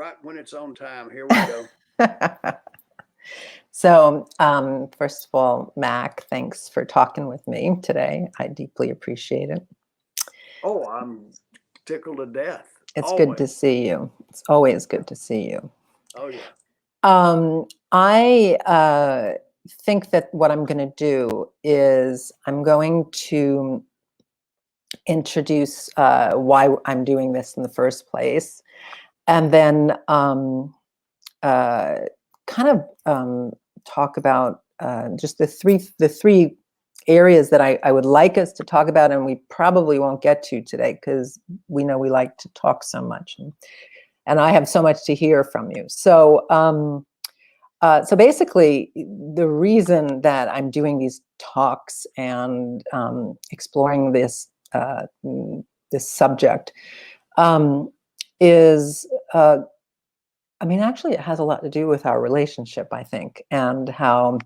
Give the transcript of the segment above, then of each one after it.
right when it's on time. Here we go. So, first of all, Mack, thanks for talking with me today. I deeply appreciate it. Oh, I'm tickled to death. It's Always. good to see you. It's always good to see you. Oh, yeah. I think that what I'm going to do is I'm going to introduce why I'm doing this in the first place, and then kind of talk about just the three areas that I would like us to talk about, and we probably won't get to today because we know we like to talk so much, and I have so much to hear from you. So so basically, the reason that I'm doing these talks and exploring this this subject is I mean, actually, it has a lot to do with our relationship, I think, and how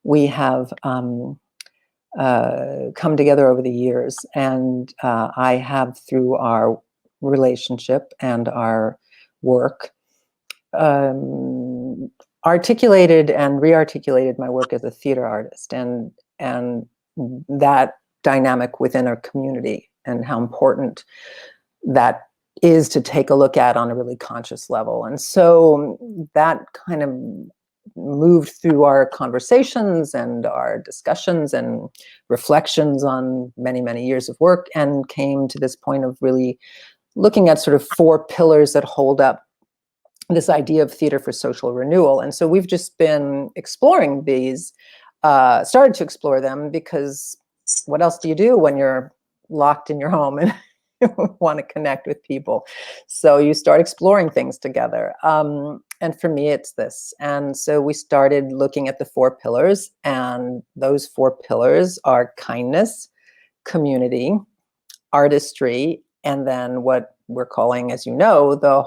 we have come together over the years. And I have, through our relationship and our work, articulated and re-articulated my work as a theater artist, and that dynamic within our community, and how important that is to take a look at on a really conscious level. And so that kind of moved through our conversations and our discussions and reflections on many, many years of work, and came to this point of really looking at sort of 4 pillars that hold up this idea of theater for social renewal. And so we've just been exploring these, started to explore them, because what else do you do when you're locked in your home and want to connect with people? So you start exploring things together. And for me, it's this. And so we started looking at the 4 pillars, and those 4 pillars are kindness, community, artistry, and then what we're calling, as you know, the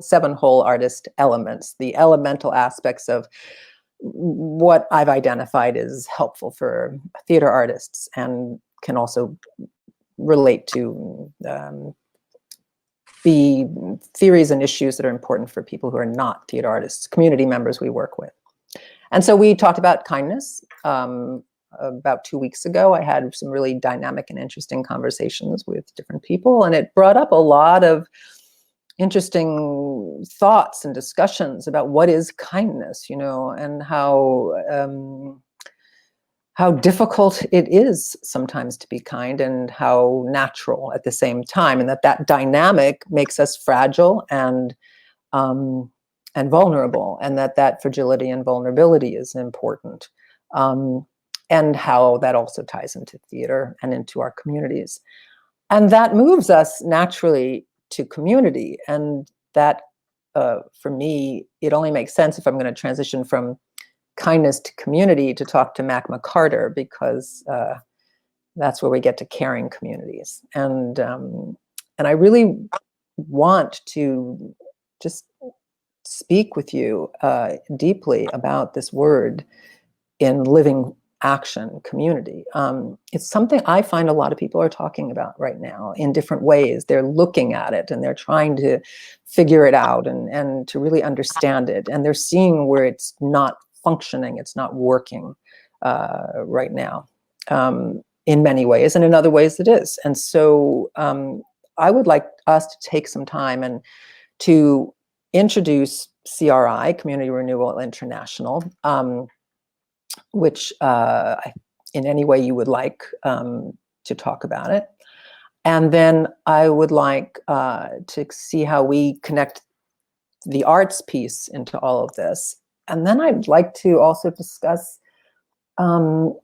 7 whole artist elements, the elemental aspects of what I've identified as helpful for theater artists, and can also relate to the theories and issues that are important for people who are not theater artists, community members we work with. And so we talked about kindness. About 2 weeks ago, I had some really dynamic and interesting conversations with different people, and it brought up a lot of interesting thoughts and discussions about what is kindness, you know, and how difficult it is sometimes to be kind, and how natural at the same time, and that dynamic makes us fragile and vulnerable, and that fragility and vulnerability is important. And how that also ties into theater and into our communities. And that moves us naturally to community. And that, for me, it only makes sense if I'm going to transition from kindness to community to talk to McCarter, because that's where we get to caring communities. And I really want to just speak with you deeply about this word in living action, community. It's something I find a lot of people are talking about right now in different ways. They're looking at it, and they're trying to figure it out, and to really understand it. And they're seeing where it's not functioning, it's not working right now, in many ways, and in other ways it is. And so I would like us to take some time and to introduce CRI, Community Renewal International, which in any way you would like to talk about it. And then I would like to see how we connect the arts piece into all of this. And then I'd like to also discuss how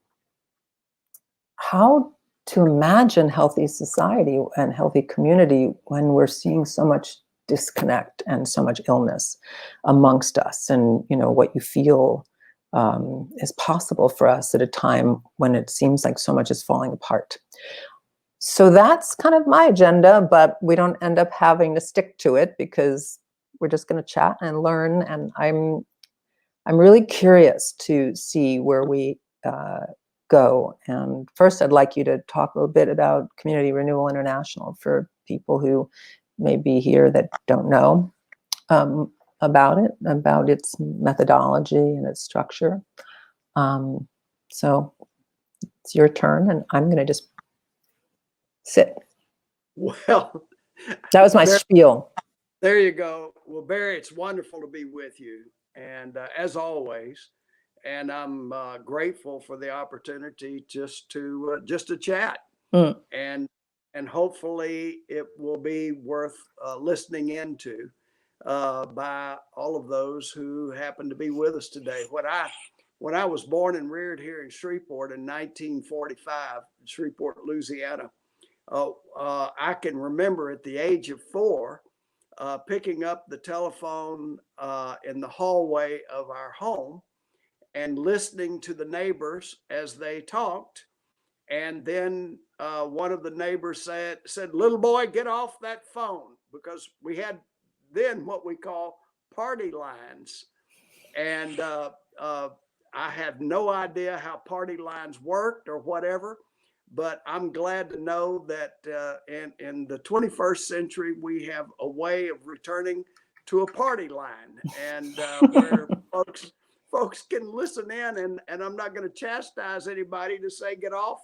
to imagine healthy society and healthy community when we're seeing so much disconnect and so much illness amongst us, and you know what you feel is possible for us at a time when it seems like so much is falling apart. So that's kind of my agenda, but we don't end up having to stick to it, because we're just going to chat and learn. And I'm really curious to see where we go. And first, I'd like you to talk a little bit about Community Renewal International for people who may be here that don't know. about it, about its methodology and its structure. So it's your turn, and I'm going to just sit. Well, That was my spiel. there you go. Well, Barry, it's wonderful to be with you, and as always, and I'm grateful for the opportunity just to chat, Mm. and hopefully it will be worth listening into by all of those who happen to be with us today. When I was born and reared here in Shreveport in 1945, Shreveport, Louisiana, I can remember at the age of 4 picking up the telephone in the hallway of our home and listening to the neighbors as they talked. And then one of the neighbors said, "Little boy, get off that phone," because we had then what we call party lines. And I had no idea how party lines worked or whatever, but I'm glad to know that in the 21st century, we have a way of returning to a party line, and where folks can listen in, and I'm not going to chastise anybody to say get off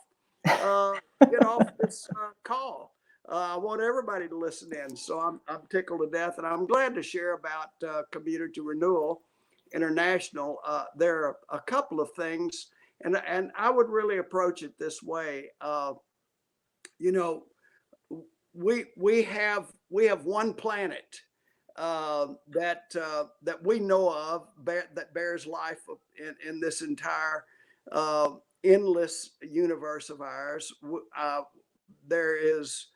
this call. I want everybody to listen in, so I'm tickled to death, and I'm glad to share about Community Renewal International. There are a couple of things, and I would really approach it this way. You know, we have one planet that we know of that bears life in this entire endless universe of ours. There is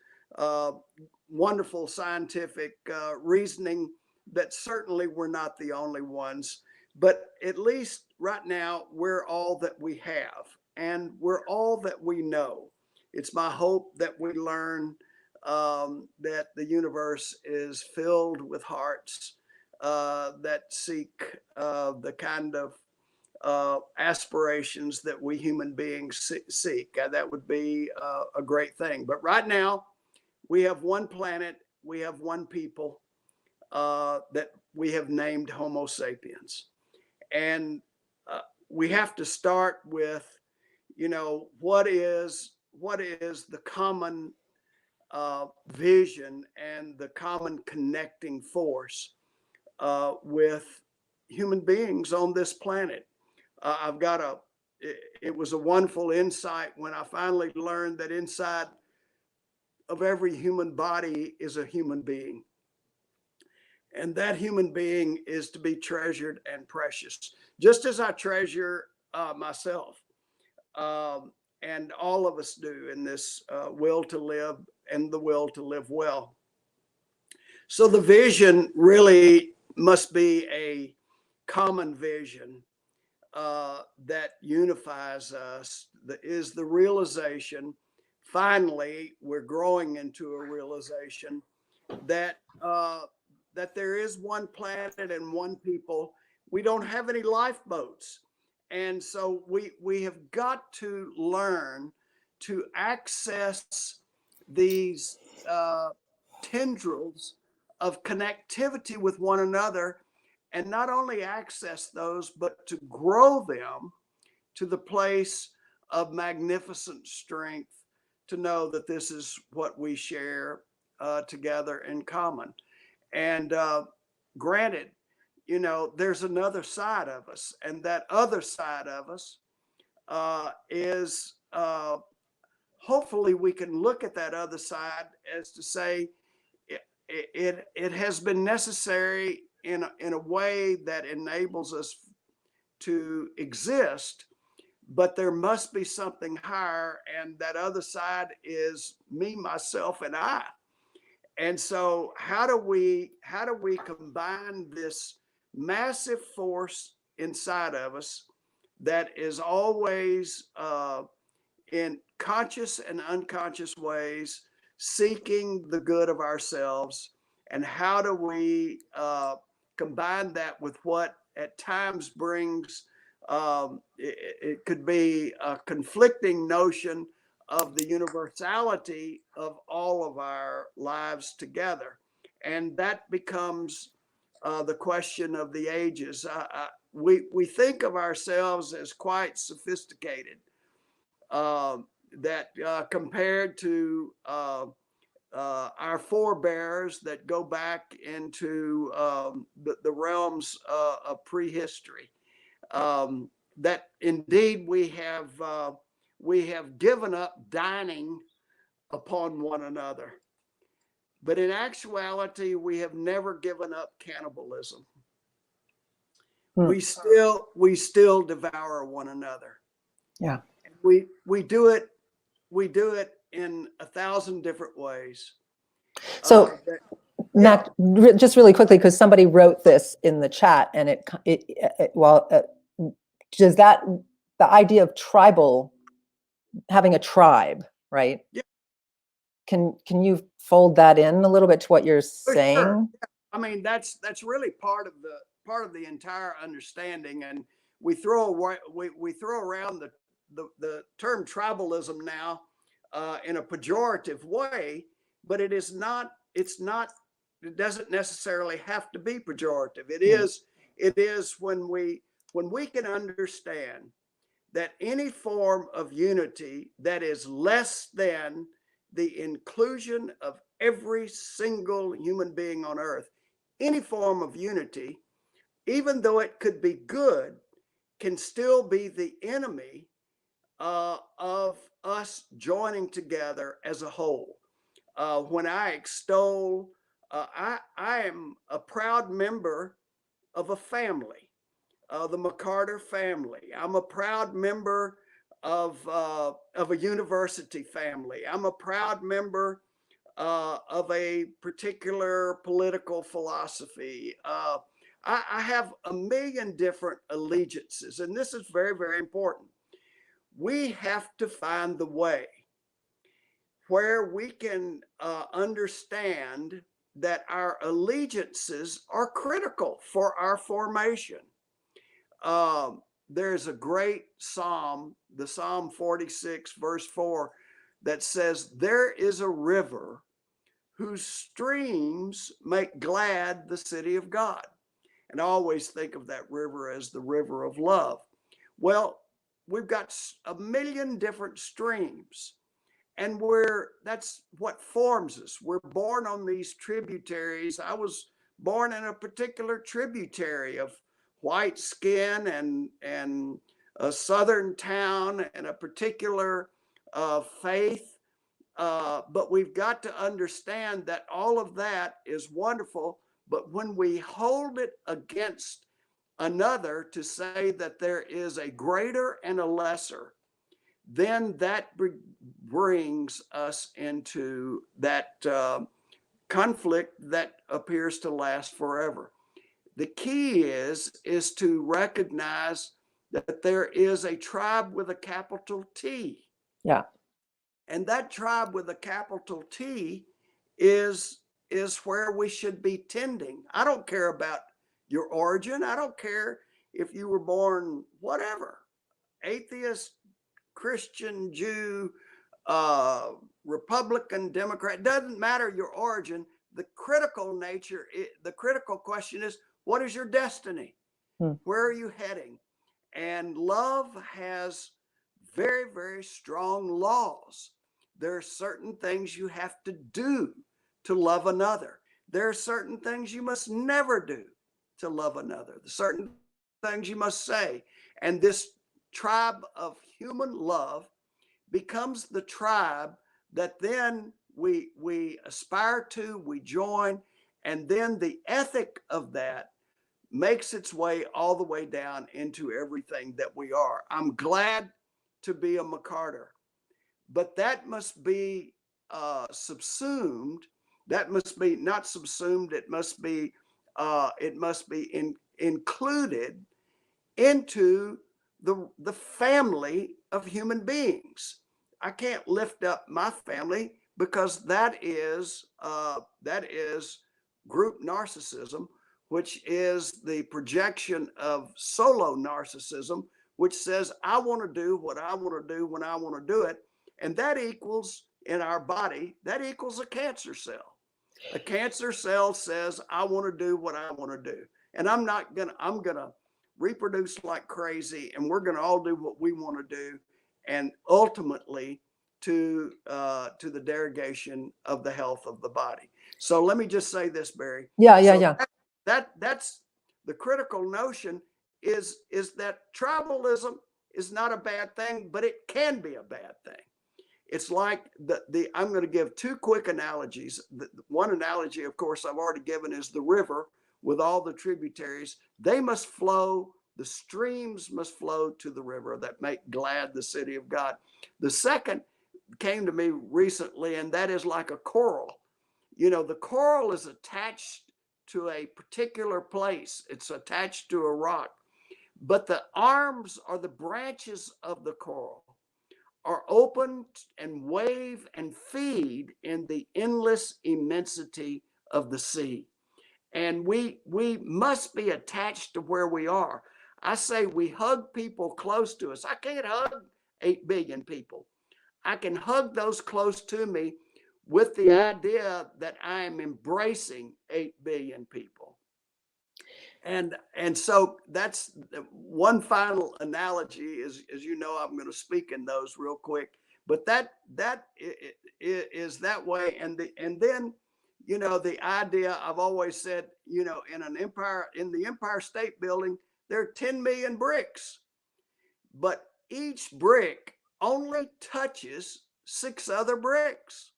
wonderful scientific reasoning that certainly we're not the only ones, but at least right now we're all that we have, and we're all that we know. It's my hope that we learn that the universe is filled with hearts that seek the kind of aspirations that we human beings seek. That would be a great thing. But right now, we have one planet, we have one people that we have named Homo sapiens. And we have to start with, what is the common vision and the common connecting force with human beings on this planet. I've got it was a wonderful insight when I finally learned that inside of every human body is a human being. And that human being is to be treasured and precious, just as I treasure myself. And all of us do in this will to live and the will to live well. So the vision really must be a common vision that unifies us, that is the realization. Finally, we're growing into a realization that that there is one planet and one people. We don't have any lifeboats, and so we have got to learn to access these tendrils of connectivity with one another, and not only access those, but to grow them to the place of magnificent strength, to know that this is what we share together in common. And granted, there's another side of us, and that other side of us is hopefully we can look at that other side as to say it has been necessary in a way that enables us to exist, but there must be something higher, and that other side is me, myself, and I. And so how do we combine this massive force inside of us that is always in conscious and unconscious ways seeking the good of ourselves, and how do we combine that with what at times brings it could be a conflicting notion of the universality of all of our lives together. And that becomes the question of the ages. We think of ourselves as quite sophisticated, that compared to our forebears that go back into the realms of prehistory. That indeed we have given up dining upon one another. But in actuality, we have never given up cannibalism. We still devour one another. Yeah. We do it in 1,000 different ways. So, Mack, just really quickly, because somebody wrote this in the chat, and does that, the idea of tribal, having a tribe, right? Yeah. Can you fold that in a little bit to what you're saying? Sure. I mean, that's really part of the entire understanding, and we throw around the term tribalism now in a pejorative way, but it doesn't necessarily have to be pejorative. It is when we can understand that any form of unity that is less than the inclusion of every single human being on earth, any form of unity, even though it could be good, can still be the enemy of us joining together as a whole. When I extol, I am a proud member of a family, the McCarter family. I'm a proud member of a university family. I'm a proud member of a particular political philosophy. I have a million different allegiances, and this is very, very important. We have to find the way where we can understand that our allegiances are critical for our formation. There's a great psalm, the Psalm 46, verse 4, that says, "There is a river whose streams make glad the city of God." And I always think of that river as the river of love. Well, we've got a million different streams, and that's what forms us. We're born on these tributaries. I was born in a particular tributary of white skin and a southern town and a particular faith. But we've got to understand that all of that is wonderful. But when we hold it against another to say that there is a greater and a lesser, then that brings us into that conflict that appears to last forever. The key is to recognize that there is a tribe with a capital T. Yeah. And that tribe with a capital T is where we should be tending. I don't care about your origin. I don't care if you were born whatever, atheist, Christian, Jew, Republican, Democrat. Doesn't matter your origin. The critical question is, what is your destiny? Where are you heading? And love has very, very strong laws. There are certain things you have to do to love another. There are certain things you must never do to love another. Certain things you must say. And this tribe of human love becomes the tribe that then we aspire to, we join, and then the ethic of that makes its way all the way down into everything that we are. I'm glad to be a McCarter, but that must be subsumed. That must be not subsumed. It must be included into the family of human beings. I can't lift up my family because that is group narcissism, which is the projection of solo narcissism, which says, I want to do what I want to do when I want to do it. And that equals, in our body, that equals a cancer cell. A cancer cell says, I want to do what I want to do. And I'm going to reproduce like crazy, and we're going to all do what we want to do. And ultimately to the derogation of the health of the body. So let me just say this, Barry. Yeah, yeah, So yeah. That's the critical notion is that tribalism is not a bad thing, but it can be a bad thing. It's like I'm going to give two quick analogies. One analogy, of course, I've already given is the river with all the tributaries. They must flow, the streams must flow to the river that make glad the city of God. The second came to me recently, and that is like a coral. You know, the coral is attached to a particular place. It's attached to a rock, but the arms or the branches of the coral are open and wave and feed in the endless immensity of the sea. And we must be attached to where we are. I say we hug people close to us. I can't hug 8 billion people. I can hug those close to me with the idea that I am embracing 8 billion people. And so that's one final analogy. As you know, I'm going to speak in those real quick, but that is that way. And then, you know, the idea I've always said, you know, in the Empire State Building, there are 10 million bricks, but each brick only touches 6 other bricks,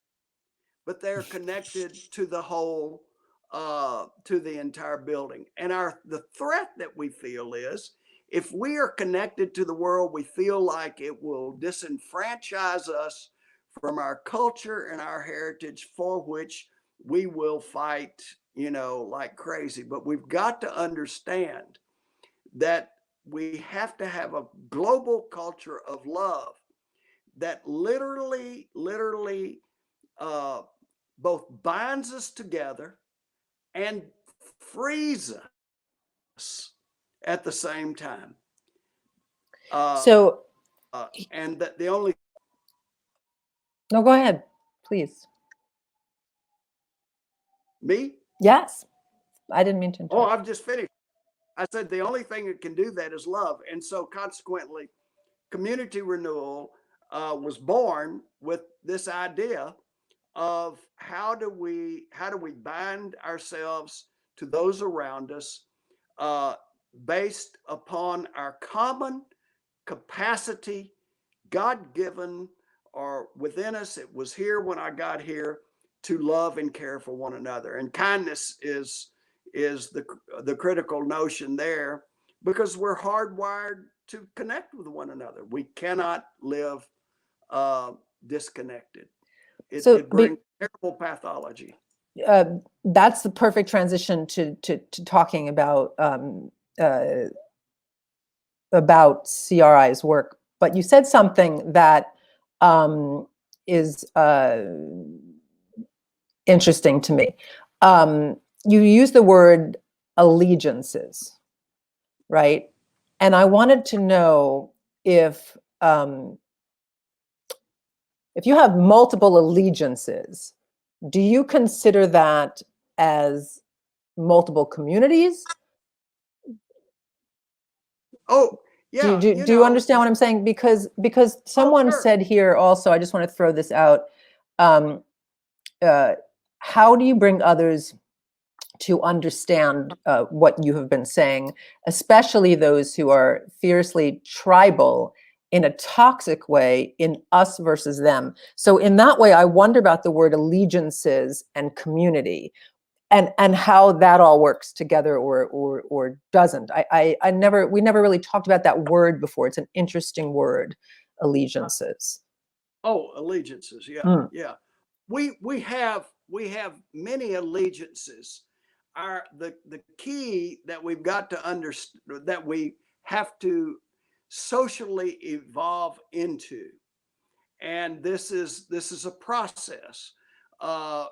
but they're connected to the whole, to the entire building. And the threat that we feel is if we are connected to the world, we feel like it will disenfranchise us from our culture and our heritage, for which we will fight, you know, like crazy. But we've got to understand that we have to have a global culture of love that literally both binds us together and frees us at the same time. So, And that the only no, go ahead, please. me? Yes, I didn't mean to Oh, interrupt. I've just finished. I said the only thing that can do that is love. And so consequently, community renewal was born with this idea of how do we bind ourselves to those around us, based upon our common capacity, God-given or within us. It was here when I got here, to love and care for one another. And kindness is the critical notion there, because we're hardwired to connect with one another. We cannot live disconnected. It brings terrible pathology. That's the perfect transition to talking about CRI's work. But you said something that is interesting to me. You use the word allegiances, right? And I wanted to know if you have multiple allegiances, do you consider that as multiple communities? Oh, yeah. Do you understand what I'm saying? Because someone said here also, I just want to throw this out. How do you bring others to understand what you have been saying, especially those who are fiercely tribal in a toxic way, in us versus them? So in that way, I wonder about the word allegiances and community, and how that all works together or doesn't. We never really talked about that word before. It's an interesting word, allegiances. Oh, allegiances. Yeah, yeah. We have many allegiances. The key that we've got to understand, that we have to socially evolve into, and this is a process.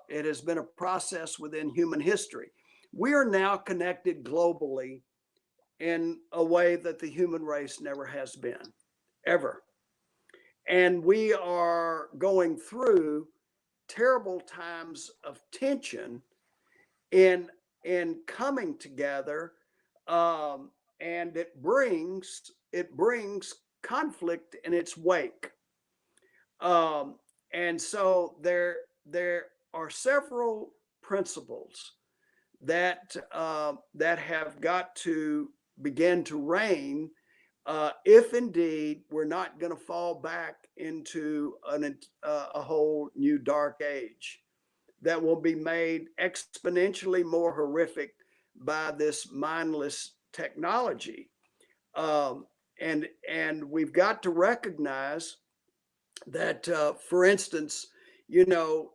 It has been a process within human history. We are now connected globally in a way that the human race never has been, ever. And we are going through terrible times of tension in coming together, and it brings conflict in its wake. And so there are several principles that that have got to begin to reign, if indeed we're not going to fall back into a whole new dark age that will be made exponentially more horrific by this mindless technology. And we've got to recognize that, for instance, you know,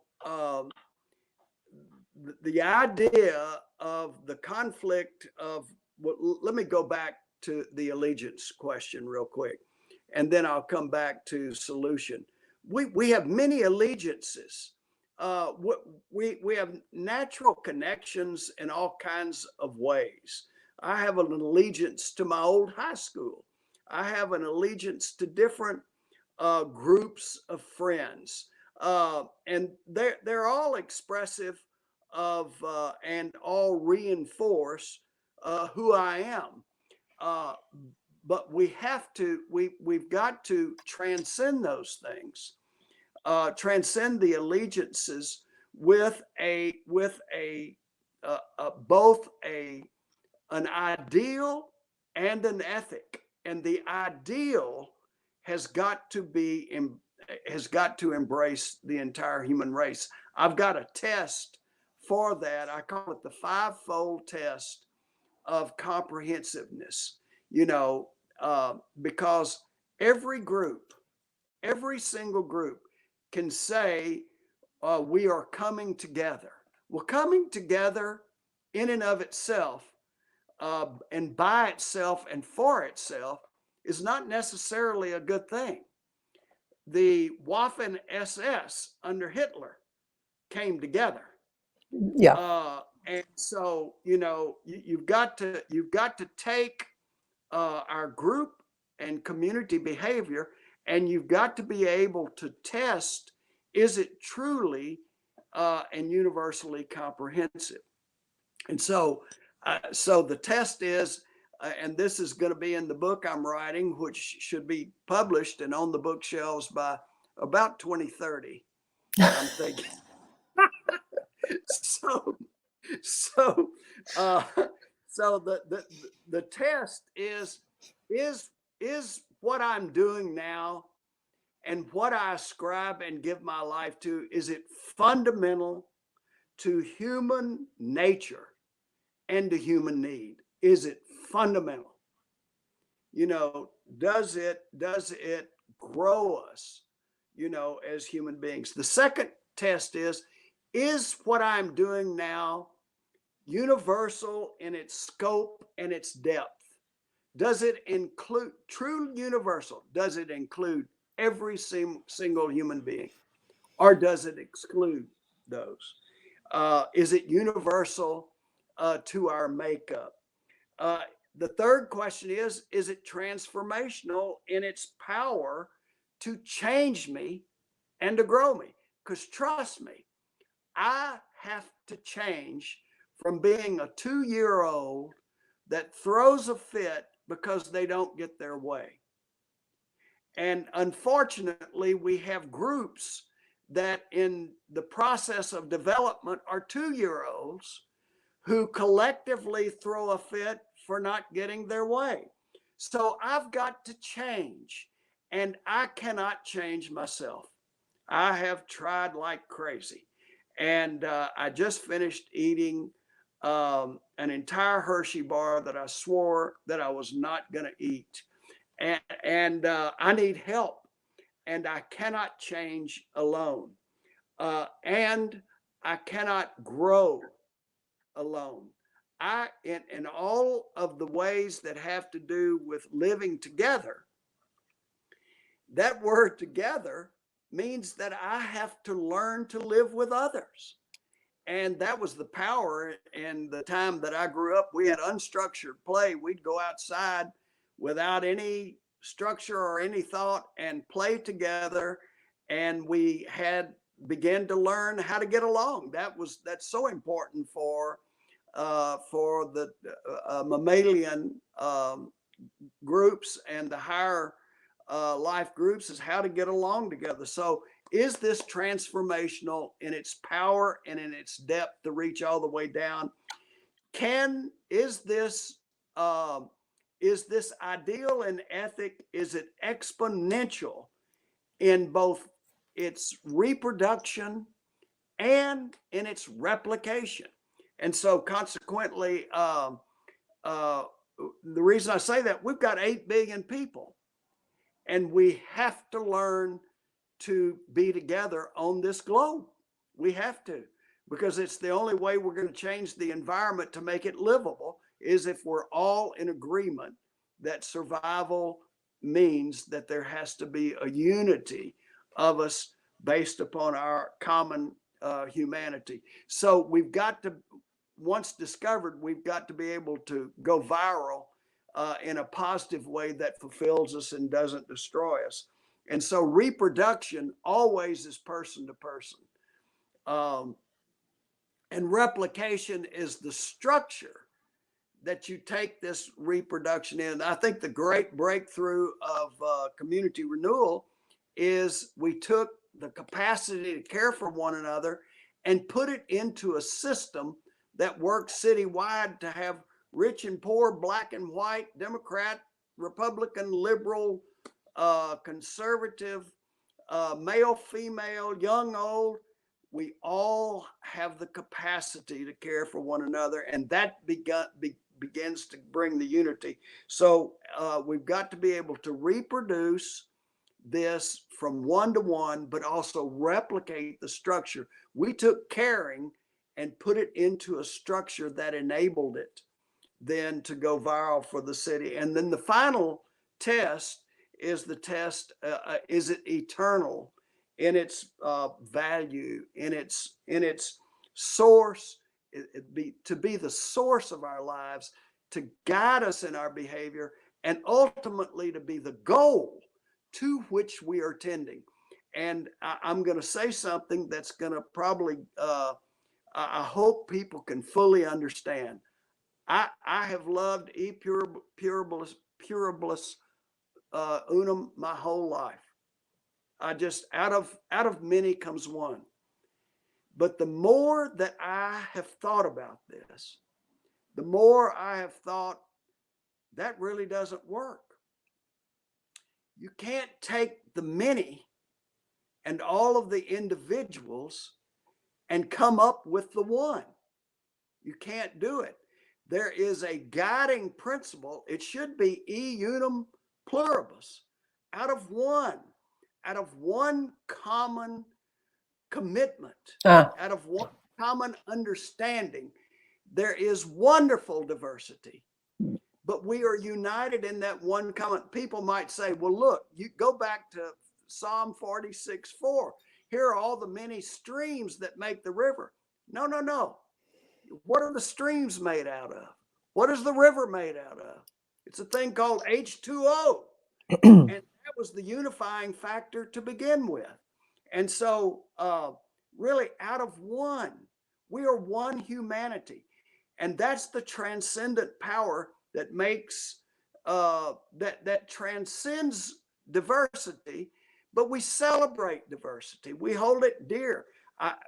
the idea of the conflict of, well, let me go back to the allegiance question real quick, and then I'll come back to solution. We have many allegiances. We have natural connections in all kinds of ways. I have an allegiance to my old high school. I have an allegiance to different groups of friends, and they're all expressive of and all reinforce who I am. Uh, but we've got to transcend those things, transcend the allegiances with both an ideal and an ethic. And the ideal has got to embrace the entire human race. I've got a test for that. I call it the fivefold test of comprehensiveness. You know, because every single group can say, we are coming together. Well, coming together in and of itself, and by itself and for itself, is not necessarily a good thing. The Waffen SS under Hitler came together. Yeah. And so, you know, you've got to take our group and community behavior, and you've got to be able to test, is it truly and universally comprehensive? And so, so the test is, and this is going to be in the book I'm writing, which should be published and on the bookshelves by about 2030, I'm thinking. So the test is what I'm doing now and what I ascribe and give my life to, is it fundamental to human nature and to human need? Is it fundamental? You know, does it grow us, you know, as human beings? The second test is what I'm doing now universal in its scope and its depth? Does it include true universal? Does it include every single human being, or does it exclude those? Is it universal to our makeup? The third question is it transformational in its power to change me and to grow me? Because trust me, I have to change from being a 2-year-old that throws a fit because they don't get their way. And unfortunately, we have groups that in the process of development are 2-year-olds who collectively throw a fit for not getting their way. So I've got to change, and I cannot change myself. I have tried like crazy. And I just finished eating an entire Hershey bar that I swore that I was not going to eat. And I need help, and I cannot change alone. And I cannot grow alone. In all of the ways that have to do with living together, that word together means that I have to learn to live with others. And that was the power in the time that I grew up. We had unstructured play. We'd go outside without any structure or any thought and play together. And we had began to learn how to get along. That's so important for the mammalian groups and the higher life groups, is how to get along together. So is this transformational in its power and in its depth to reach all the way down? Is this ideal in ethic? Is it exponential in both its reproduction and in its replication? And so consequently, the reason I say that, we've got 8 billion people, and we have to learn to be together on this globe. We have to, because it's the only way we're going to change the environment to make it livable, is if we're all in agreement that survival means that there has to be a unity of us based upon our common humanity. So we've got to, once discovered, we've got to be able to go viral in a positive way that fulfills us and doesn't destroy us. And so reproduction always is person to person. And replication is the structure that you take this reproduction in. I think the great breakthrough of community renewal is we took the capacity to care for one another and put it into a system that works citywide to have rich and poor, black and white, Democrat, Republican, liberal, conservative, male, female, young, old. We all have the capacity to care for one another, and that begins to bring the unity. So we've got to be able to reproduce this from one to one, but also replicate the structure. We took caring and put it into a structure that enabled it then to go viral for the city. And then the final test is the test, is it eternal in its value, in its source, to be the source of our lives, to guide us in our behavior, and ultimately to be the goal to which we are tending. And I'm going to say something that's going to probably, I hope people can fully understand. I have loved e pluribus unum my whole life. I just, out of many comes one. But the more that I have thought about this, the more I have thought that really doesn't work. You can't take the many and all of the individuals and come up with the one. You can't do it. There is a guiding principle. It should be e unum pluribus, out of one common commitment, out of one common understanding. There is wonderful diversity, but we are united in that one common. People might say, well, look, you go back to Psalm 46:4. Here are all the many streams that make the river. No, no, no. What are the streams made out of? What is the river made out of? It's a thing called H2O. And that was the unifying factor to begin with. And so really out of one, we are one humanity. And that's the transcendent power that makes, that transcends diversity, but we celebrate diversity. We hold it dear.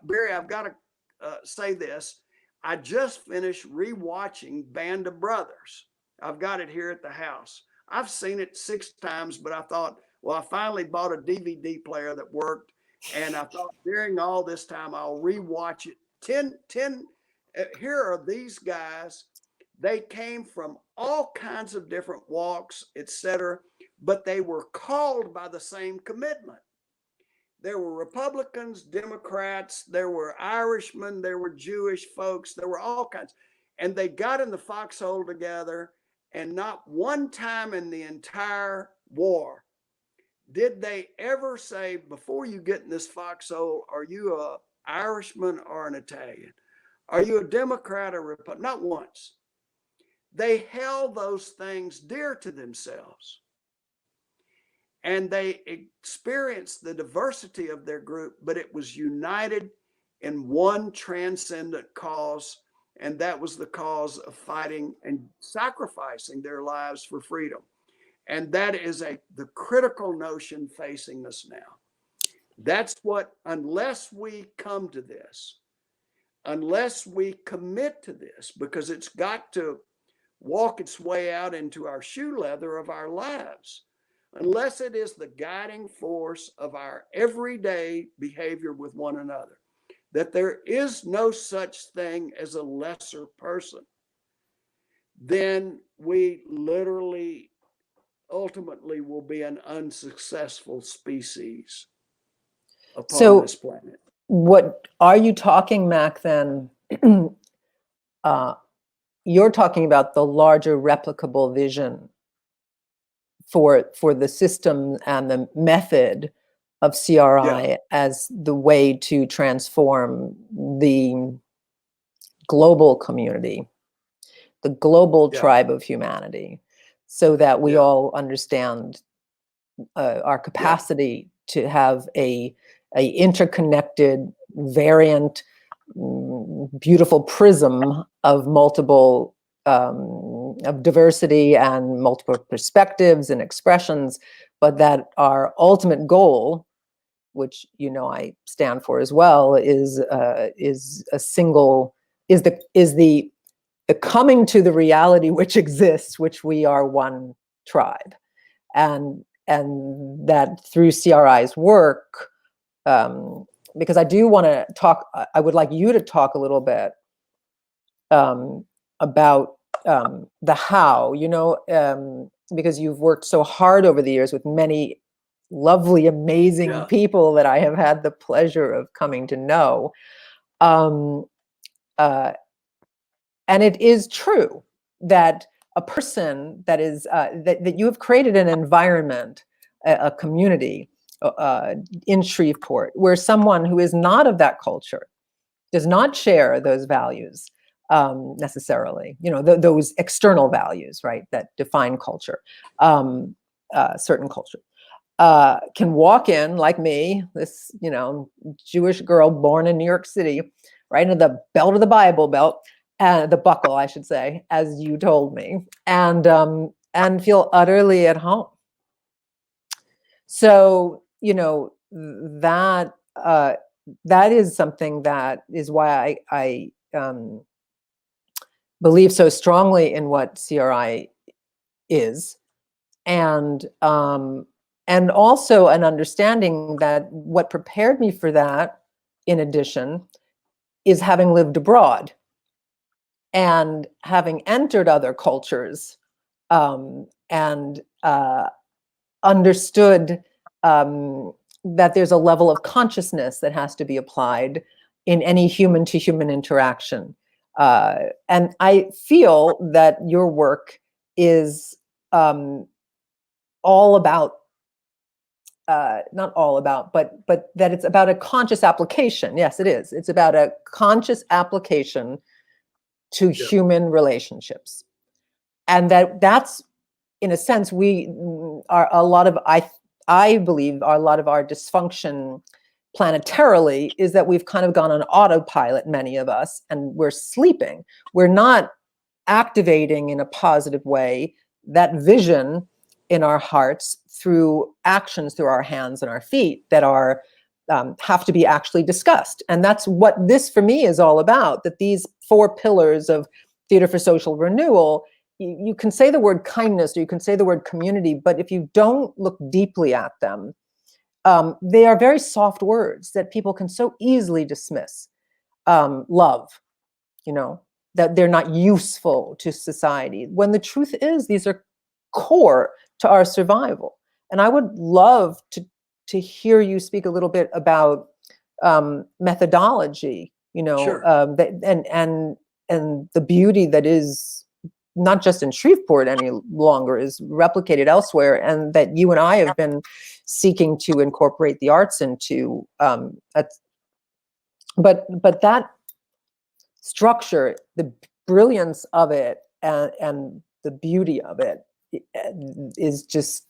Barry, I've got to say this. I just finished rewatching Band of Brothers. I've got it here at the house. I've seen it 6 times, but I thought, well, I finally bought a DVD player that worked. And I thought during all this time, I'll rewatch it. Here are these guys. They came from all kinds of different walks, etc., but they were called by the same commitment. There were Republicans, Democrats, there were Irishmen, there were Jewish folks, there were all kinds. And they got in the foxhole together, and not one time in the entire war did they ever say, before you get in this foxhole, are you an Irishman or an Italian? Are you a Democrat or Republican? Not once. They held those things dear to themselves. and they experienced the diversity of their group, but it was united in one transcendent cause, and that was the cause of fighting and sacrificing their lives for freedom. And that is the critical notion facing us now. That's what, unless we come to this, unless we commit to this, because it's got to walk its way out into our shoe leather of our lives, unless it is the guiding force of our everyday behavior with one another, that there is no such thing as a lesser person, then we literally, ultimately will be an unsuccessful species upon this planet. What are you talking, Mack, then? You're talking about the larger replicable vision for the system and the method of CRI as the way to transform the global community, the global tribe of humanity, so that we all understand our capacity to have a interconnected, variant, beautiful prism of multiple of diversity and multiple perspectives and expressions, but that our ultimate goal, which I stand for as well, is a single, is the coming to the reality which exists, which we are one tribe, and that through CRI's work, because I do want to talk, I would like you to talk a little bit about the how, because you've worked so hard over the years with many lovely, amazing people that I have had the pleasure of coming to know. And it is true that a person that is, that you have created an environment, a community in Shreveport, where someone who is not of that culture, does not share those values necessarily, those external values, right, that define culture, certain culture, can walk in like me, this, Jewish girl born in New York City, right into the belt of the Bible Belt, the buckle, I should say, as you told me, and feel utterly at home. So, that that is something that is why I believe so strongly in what CRI is, and also an understanding that what prepared me for that, in addition, is having lived abroad and having entered other cultures, and understood that there's a level of consciousness that has to be applied in any human-to-human interaction. And I feel that your work is all about, not all about, but that it's about a conscious application. Yes, it is. It's about a conscious application to human relationships. And that's, in a sense, we are a lot of, I believe a lot of our dysfunction planetarily is that we've kind of gone on autopilot, many of us, and we're sleeping. We're not activating in a positive way that vision in our hearts through actions, through our hands and our feet that are have to be actually discussed. And that's what this for me is all about, that these 4 pillars of Theater for Social Renewal, you can say the word kindness or you can say the word community, but if you don't look deeply at them, they are very soft words that people can so easily dismiss. Love, that they're not useful to society, when the truth is these are core to our survival. And I would love to hear you speak a little bit about methodology, and the beauty that is not just in Shreveport any longer, is replicated elsewhere, and that you and I have been seeking to incorporate the arts into. But that structure, the brilliance of it, and the beauty of it is just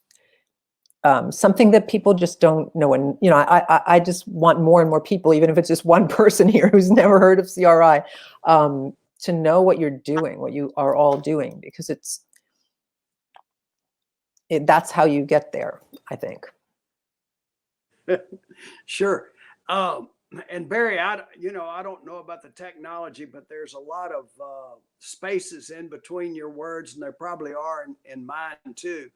something that people just don't know. And, you know, I just want more and more people, even if it's just one person here who's never heard of CRI, to know what you're doing, what you are all doing, because that's how you get there, I think. Sure. And Barry, I don't know about the technology, but there's a lot of spaces in between your words, and there probably are in mine too.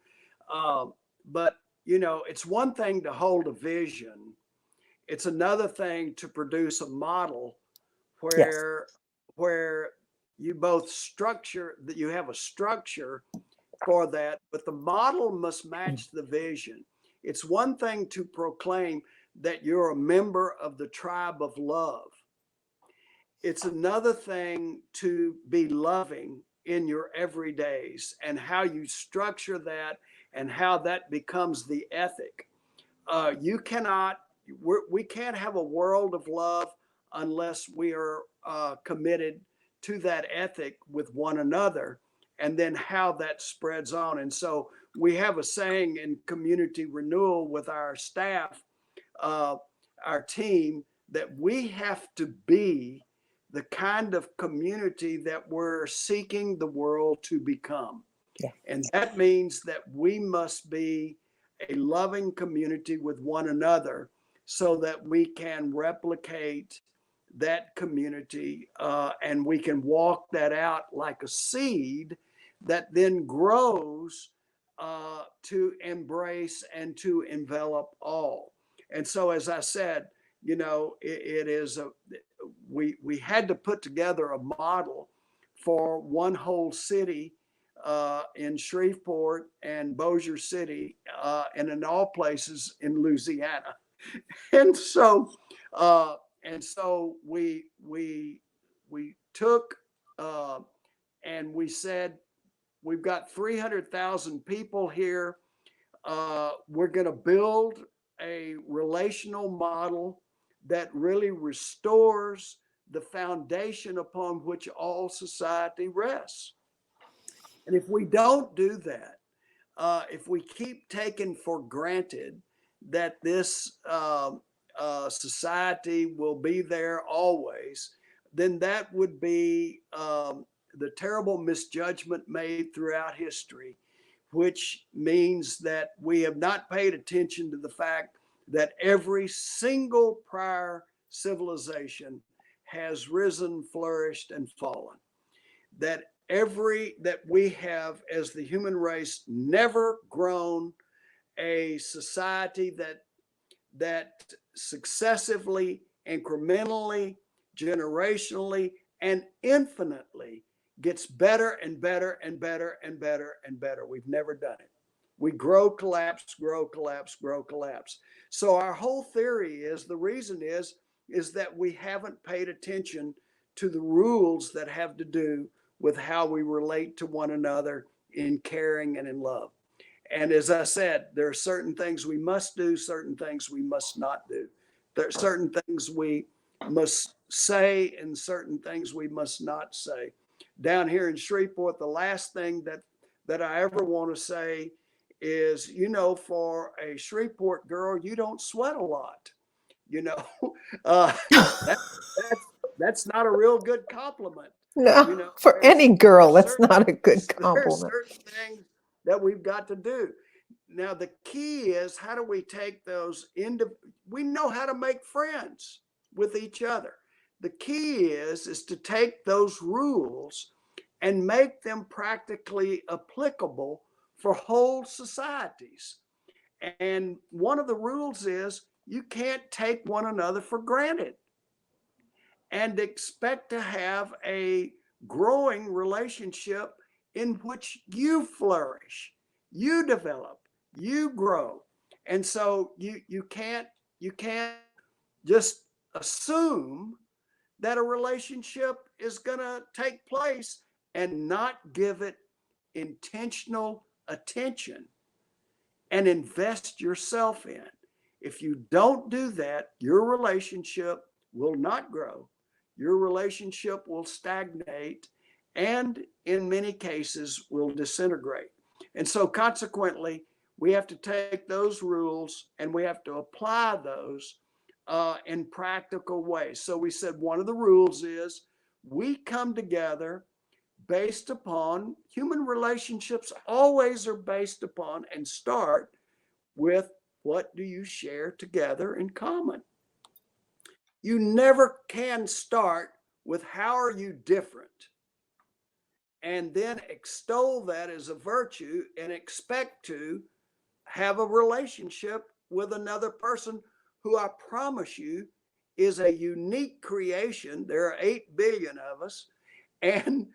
But it's one thing to hold a vision. It's another thing to produce a model where you both structure that you have a structure for that, but the model must match the vision. It's one thing to proclaim that you're a member of the tribe of love. It's another thing to be loving in your everydays, and how you structure that and how that becomes the ethic. We can't have a world of love unless we are committed to that ethic with one another, and then how that spreads on. And so we have a saying in community renewal with our staff, our team, that we have to be the kind of community that we're seeking the world to become. Yeah. And that means that we must be a loving community with one another, so that we can replicate that community, and we can walk that out like a seed that then grows to embrace and to envelop all. And so, as I said, we had to put together a model for one whole city in Shreveport and Bossier City, and in all places in Louisiana. And so we took and we said, we've got 300,000 people here. We're going to build a relational model that really restores the foundation upon which all society rests. And if we don't do that, if we keep taking for granted that this society will be there always, then that would be the terrible misjudgment made throughout history, which means that we have not paid attention to the fact that every single prior civilization has risen, flourished, and fallen. That we have, as the human race, never grown a society that successively, incrementally, generationally, and infinitely gets better and better and better and better and better. We've never done it. We grow, collapse, grow, collapse, grow, collapse. So our whole theory is, the reason is that we haven't paid attention to the rules that have to do with how we relate to one another in caring and in love. And as I said, there are certain things we must do, certain things we must not do. There are certain things we must say and certain things we must not say. Down here in Shreveport, the last thing that I ever want to say is, for a Shreveport girl, you don't sweat a lot. That's not a real good compliment. No, for any girl, that's not a good compliment. There's certain things that we've got to do. Now, the key is, how do we take those we know how to make friends with each other. The key is to take those rules and make them practically applicable for whole societies. And one of the rules is, you can't take one another for granted and expect to have a growing relationship in which you flourish, you develop, you grow. And so you can't just assume that a relationship is going to take place and not give it intentional attention and invest yourself in. If you don't do that, your relationship will not grow. Your relationship will stagnate, and in many cases will disintegrate. And so consequently, we have to take those rules and we have to apply those in practical ways. So we said one of the rules is we come together based upon human relationships, always are based upon and start with what do you share together in common. You never can start with how are you different and then extol that as a virtue and expect to have a relationship with another person who I promise you is a unique creation. There are 8 billion of us, and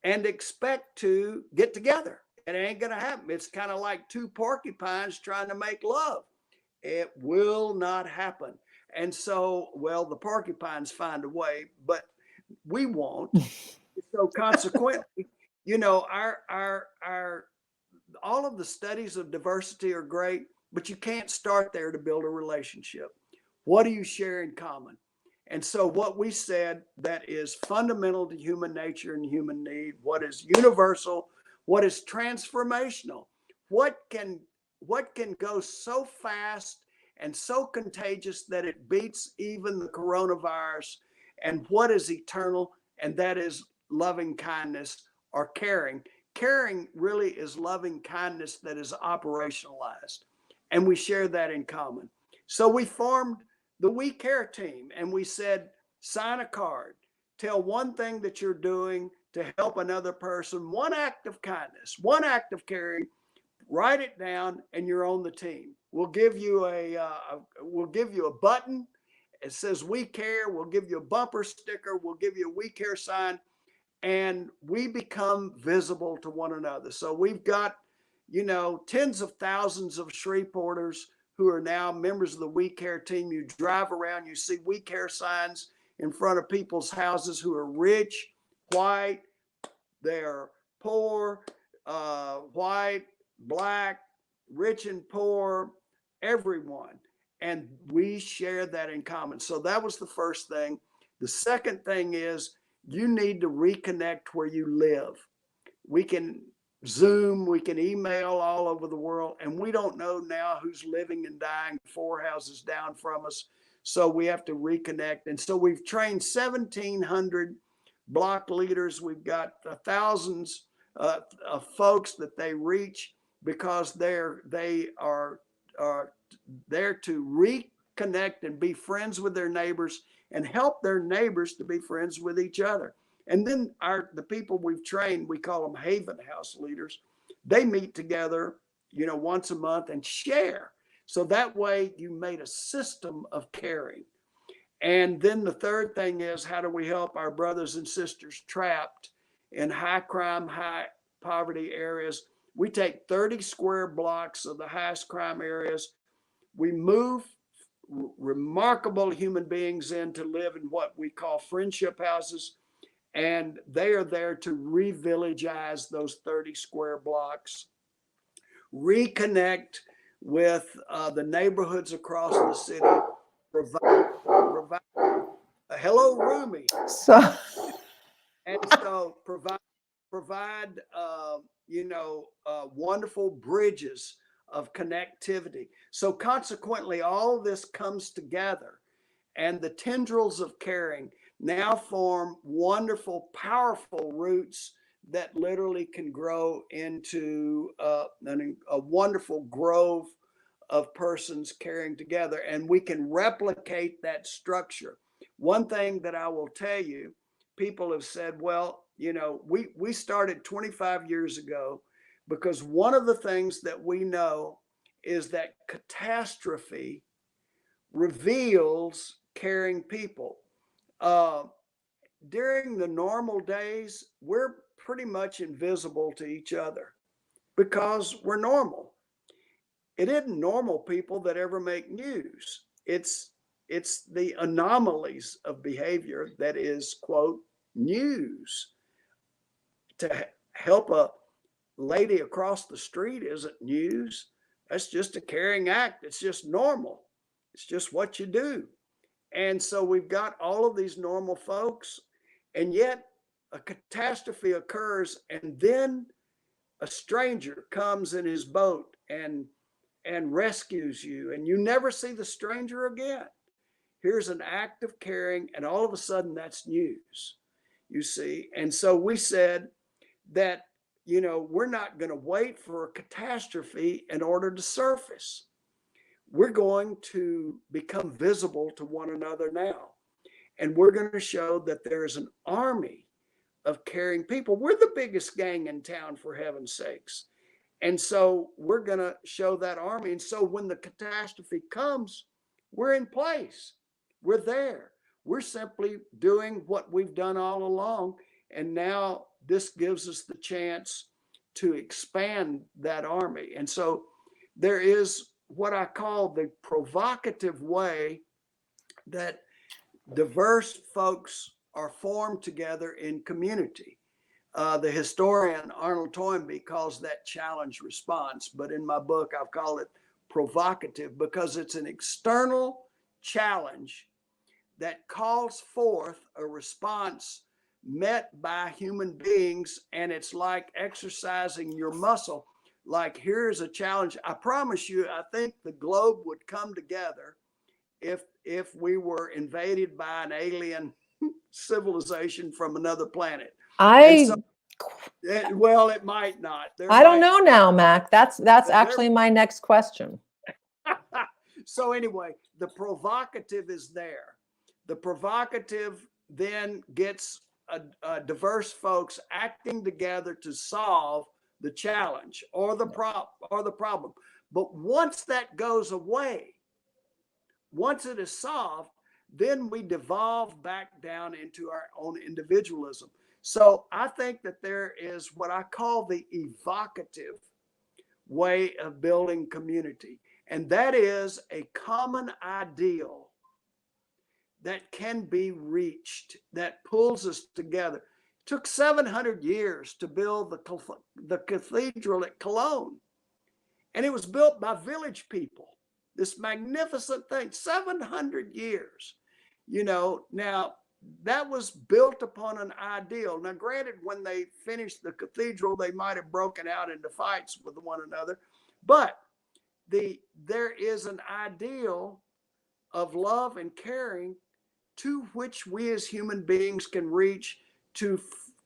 expect to get together. It ain't gonna happen. It's kind of like two porcupines trying to make love. It will not happen. And so, well, the porcupines find a way, but we won't. So consequently, you know, our all of the studies of diversity are great, but you can't start there to build a relationship. What do you share in common? And so what we said that is fundamental to human nature and human need, what is universal, what is transformational, what can go so fast and so contagious that it beats even the coronavirus, and what is eternal, and that is loving kindness or caring. Caring really is loving kindness that is operationalized, and we share that in common. So we formed the We Care team, and we said, sign a card, tell one thing that you're doing to help another person, one act of kindness, one act of caring, write it down, and you're on the team. We'll give you a button. It says We Care. We'll give you a bumper sticker. We'll give you a We Care sign, and we become visible to one another. So we've got, you know, tens of thousands of Shreveporters who are now members of the We Care team. You drive around, you see We Care signs in front of people's houses who are rich, white, they're poor, white, black, rich and poor, everyone. And we share that in common. So that was the first thing. The second thing is you need to reconnect where you live. We can Zoom, we can email all over the world, and we don't know now who's living and dying 4 houses down from us. So we have to reconnect. And so we've trained 1,700 block leaders. We've got thousands of folks that they reach because they are there to reconnect and be friends with their neighbors and help their neighbors to be friends with each other. And then the people we've trained, we call them Haven House leaders. They meet together, you know, once a month and share. So that way you made a system of caring. And then the third thing is, how do we help our brothers and sisters trapped in high crime, high poverty areas? We take 30 square blocks of the highest crime areas. We move remarkable human beings in to live in what we call friendship houses. And they are there to re-villagize those 30 square blocks, reconnect with the neighborhoods across the city, provide a hello, Rumi. So, And so provide wonderful bridges of connectivity. So consequently, all this comes together, and the tendrils of caring now form wonderful, powerful roots that literally can grow into a wonderful grove of persons caring together, and we can replicate that structure. One thing that I will tell you, people have said, well, you know, we started 25 years ago because one of the things that we know is that catastrophe reveals caring people. During the normal days, we're pretty much invisible to each other because we're normal. It isn't normal people that ever make news. It's the anomalies of behavior that is, quote, news. To help a lady across the street isn't news. That's just a caring act. It's just normal. It's just what you do. And so we've got all of these normal folks, and yet a catastrophe occurs, and then a stranger comes in his boat and and rescues you, and you never see the stranger again. Here's an act of caring, and all of a sudden that's news, you see. And so we said that, we're not going to wait for a catastrophe in order to surface. We're going to become visible to one another now. And we're going to show that there's an army of caring people. We're the biggest gang in town, for heaven's sakes. And so we're going to show that army. And so when the catastrophe comes, we're in place. We're there. We're simply doing what we've done all along. And now this gives us the chance to expand that army. And so there is what I call the provocative way that diverse folks are formed together in community. The historian Arnold Toynbee calls that challenge response, but in my book, I've called it provocative because it's an external challenge that calls forth a response met by human beings, and it's like exercising your muscle. Like, here's a challenge. I promise you, I think the globe would come together if we were invaded by an alien civilization from another planet. Well, it might not. I don't know now, Mac. That's actually my next question. So anyway, the provocative is there. The provocative then gets diverse folks acting together to solve the challenge or the problem. But once that goes away, once it is solved, then we devolve back down into our own individualism. So I think that there is what I call the evocative way of building community. And that is a common ideal that can be reached, that pulls us together. It took 700 years to build the cathedral at Cologne. And it was built by village people. This magnificent thing, 700 years. Now that was built upon an ideal. Now, granted, when they finished the cathedral, they might have broken out into fights with one another, but there is an ideal of love and caring to which we as human beings can reach to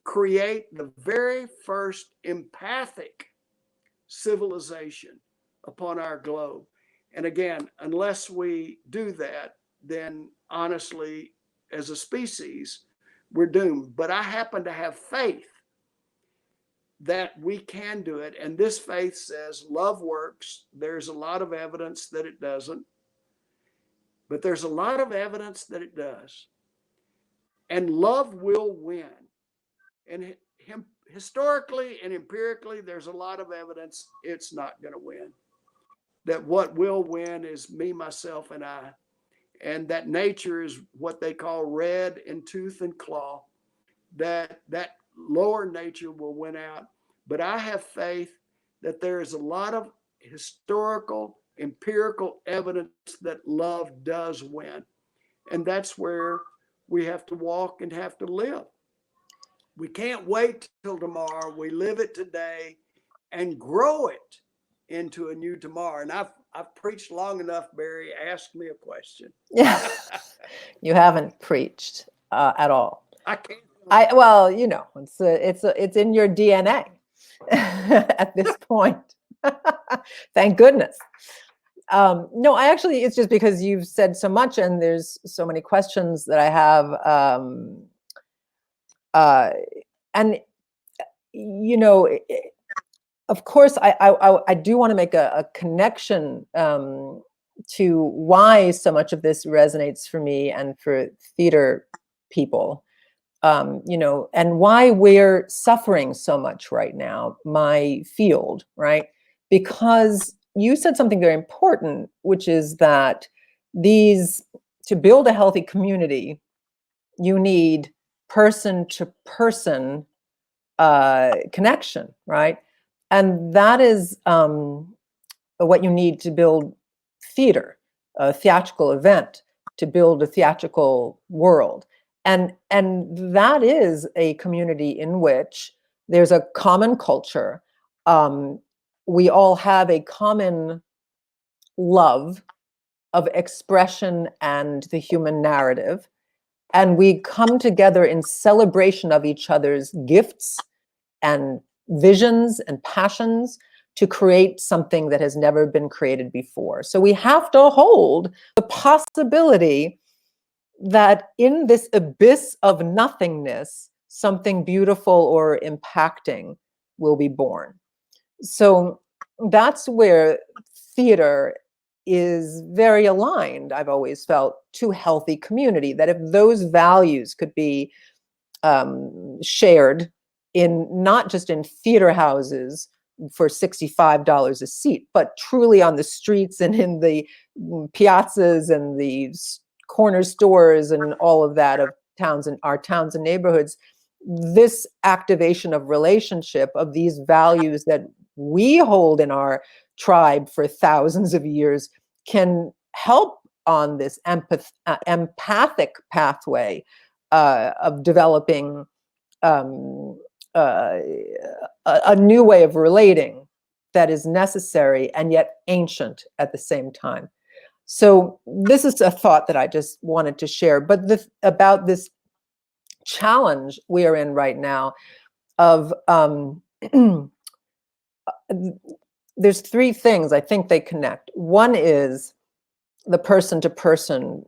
create the very first empathic civilization upon our globe. And again, unless we do that, then honestly, as a species, we're doomed. But I happen to have faith that we can do it. And this faith says love works. There's a lot of evidence that it doesn't, but there's a lot of evidence that it does. And love will win. And historically and empirically, there's a lot of evidence it's not going to win. That what will win is me, myself, and I. And that nature is what they call red in tooth and claw. That lower nature will win out. But I have faith that there is a lot of historical, empirical evidence that love does win. And that's where we have to walk and have to live. We can't wait till tomorrow. We live it today and grow it into a new tomorrow. And I've preached long enough, Barry. Ask me a question. Yeah, you haven't preached at all. I can't. Well, it's in your DNA at this point. Thank goodness. No, it's just because you've said so much, and there's so many questions that I have. And of course, I do want to make a connection to why so much of this resonates for me and for theater people, and why we're suffering so much right now, my field, right? Because you said something very important, which is that to build a healthy community, you need person-to-person connection, right? And that is what you need to build theater, a theatrical event, to build a theatrical world. And that is a community in which there's a common culture. We all have a common love, of expression and the human narrative. And we come together in celebration of each other's gifts and visions and passions to create something that has never been created before. So we have to hold the possibility that in this abyss of nothingness, something beautiful or impacting will be born. So that's where theater is very aligned, I've always felt, to healthy community, that if those values could be shared in not just in theater houses for $65 a seat, but truly on the streets and in the piazzas and the corner stores and all of that of towns and our towns and neighborhoods, this activation of relationship of these values that we hold in our tribe for thousands of years can help on this empathic pathway of developing a new way of relating that is necessary and yet ancient at the same time. So this is a thought that I just wanted to share, but about this challenge we are in right now of there's three things I think they connect. One is the person-to-person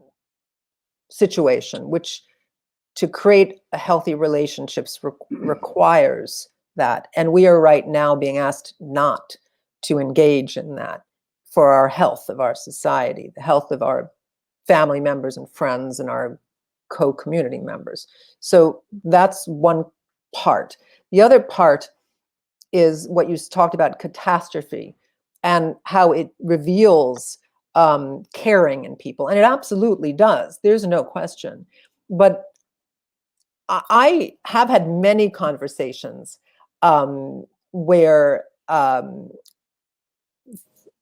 situation, which to create a healthy relationships requires that. And we are right now being asked not to engage in that for our health of our society, the health of our family members and friends and our co-community members. So that's one part. The other part is what you talked about, catastrophe, and how it reveals caring in people. And it absolutely does. There's no question. But I have had many conversations where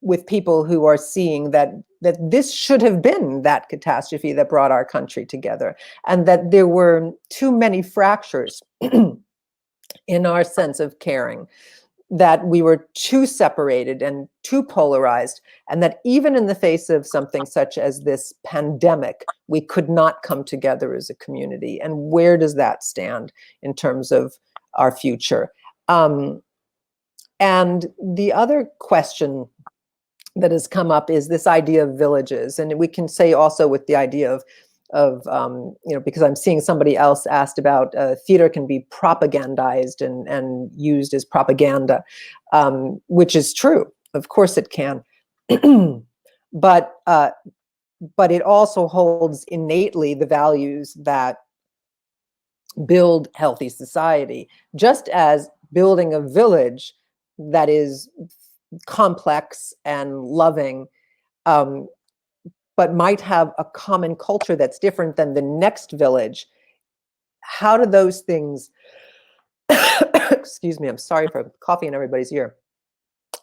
with people who are seeing that this should have been that catastrophe that brought our country together, and that there were too many fractures in our sense of caring, that we were too separated and too polarized, and that even in the face of something such as this pandemic, we could not come together as a community. And where does that stand in terms of our future? And the other question that has come up is this idea of villages. And we can say also with the idea of because I'm seeing somebody else asked about theater can be propagandized and used as propaganda, which is true. Of course it can. But it also holds innately the values that build healthy society, just as building a village that is complex and loving, but might have a common culture that's different than the next village. How do those things, excuse me, I'm sorry for coughing in everybody's ear.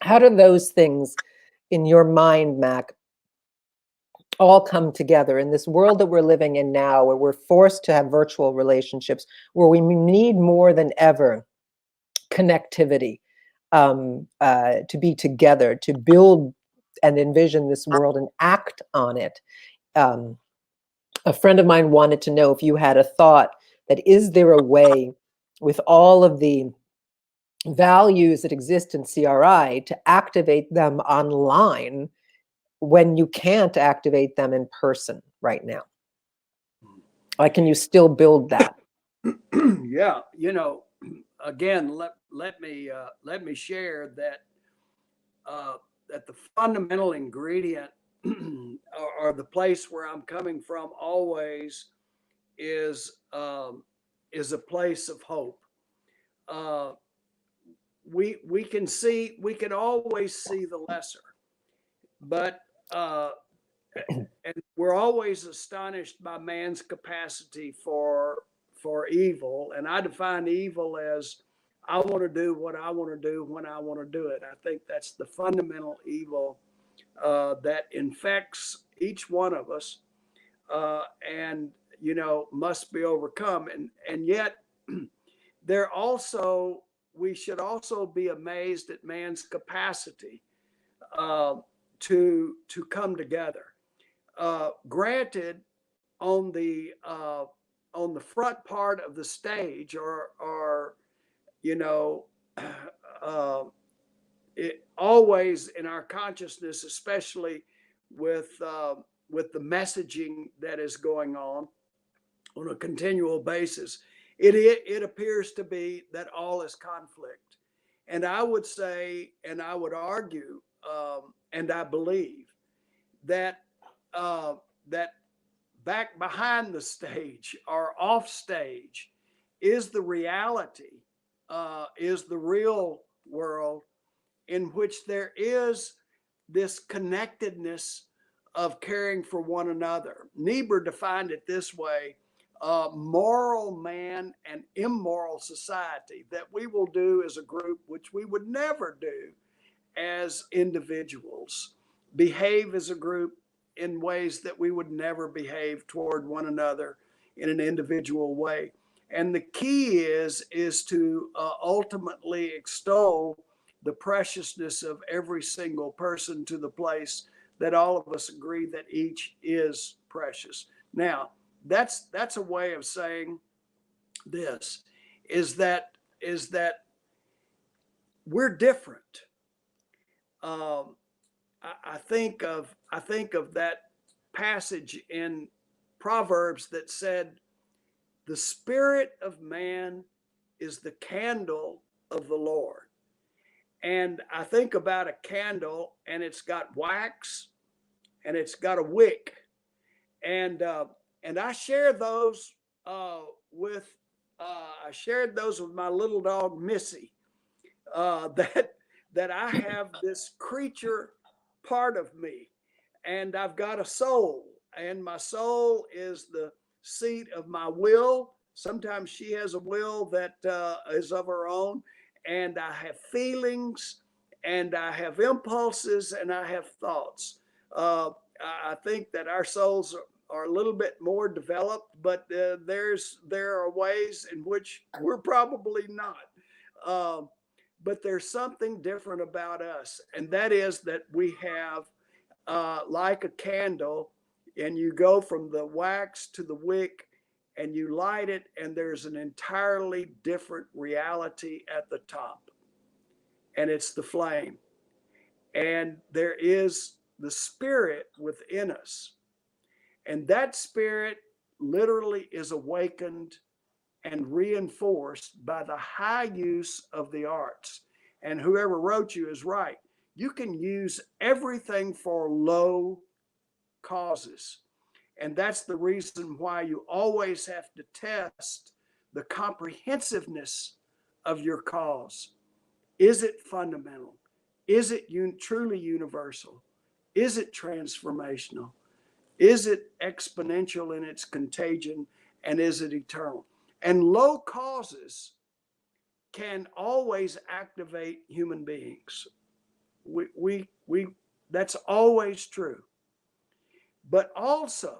How do those things in your mind, Mack, all come together in this world that we're living in now, where we're forced to have virtual relationships, where we need more than ever connectivity, to be together, to build and envision this world and act on it. A friend of mine wanted to know if you had a thought that is there a way with all of the values that exist in CRI to activate them online when you can't activate them in person right now? Like, can you still build that? Yeah, again, let me share that that the fundamental ingredient or the place where I'm coming from always is a place of hope. We can always see the lesser, but and we're always astonished by man's capacity for evil. And I define evil as I want to do what I want to do when I want to do it. I think that's the fundamental evil that infects each one of us, and must be overcome. And yet, we should also be amazed at man's capacity to come together. Granted, on the front part of the stage, or you know, it always in our consciousness, especially with the messaging that is going on a continual basis, it appears to be that all is conflict. And I would say, and I would argue, and I believe that that back behind the stage or off stage is the reality, is the real world, in which there is this connectedness of caring for one another. Niebuhr defined it this way: moral man and immoral society, that we will do as a group which we would never do as individuals, behave as a group in ways that we would never behave toward one another in an individual way. And the key is to ultimately extol the preciousness of every single person to the place that all of us agree that each is precious. Now, that's a way of saying this, is that we're different. I think of that passage in Proverbs that said, "The spirit of man is the candle of the Lord." And I think about a candle, and it's got wax and it's got a wick, and I share those with I shared those with my little dog Missy. That I have this creature part of me, and I've got a soul, and my soul is the seat of my will. Sometimes she has a will that is of her own, and I have feelings, and I have impulses, and I have thoughts. I think that our souls are a little bit more developed, but there are ways in which we're probably not. But there's something different about us, and that is that we have, like a candle, and you go from the wax to the wick, and you light it, and there's an entirely different reality at the top, and it's the flame. And there is the spirit within us, and that spirit literally is awakened and reinforced by the high use of the arts. And whoever wrote you is right. You can use everything for low causes. And that's the reason why you always have to test the comprehensiveness of your cause. Is it fundamental? Is it truly universal? Is it transformational? Is it exponential in its contagion? And is it eternal? And low causes can always activate human beings. That's always true. But also,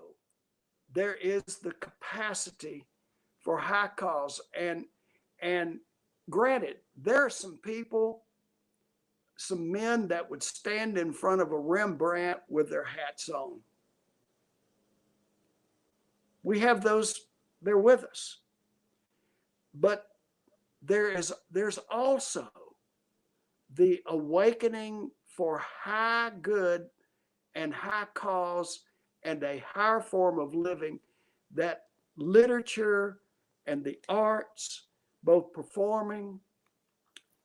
there is the capacity for high cause. And granted, there are some people, some men that would stand in front of a Rembrandt with their hats on. We have those, they're with us. But there's also the awakening for high good and high cause and a higher form of living that literature and the arts, both performing,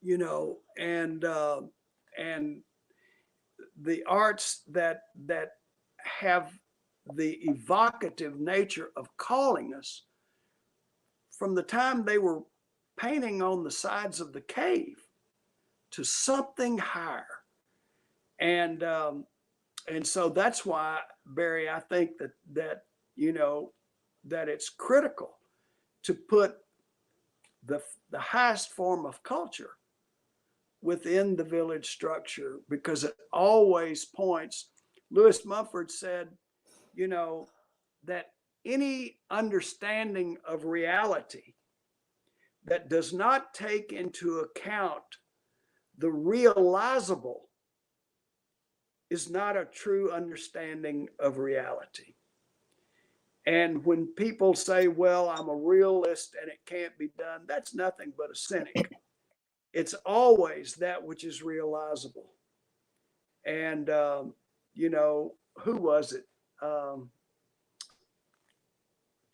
and the arts that have the evocative nature of calling us from the time they were painting on the sides of the cave to something higher. And so that's why, Barry, I think that it's critical to put the highest form of culture within the village structure, because it always points. Lewis Mumford said, that any understanding of reality that does not take into account the realizable is not a true understanding of reality. And when people say, well, I'm a realist and it can't be done, that's nothing but a cynic. It's always that which is realizable. And, who was it?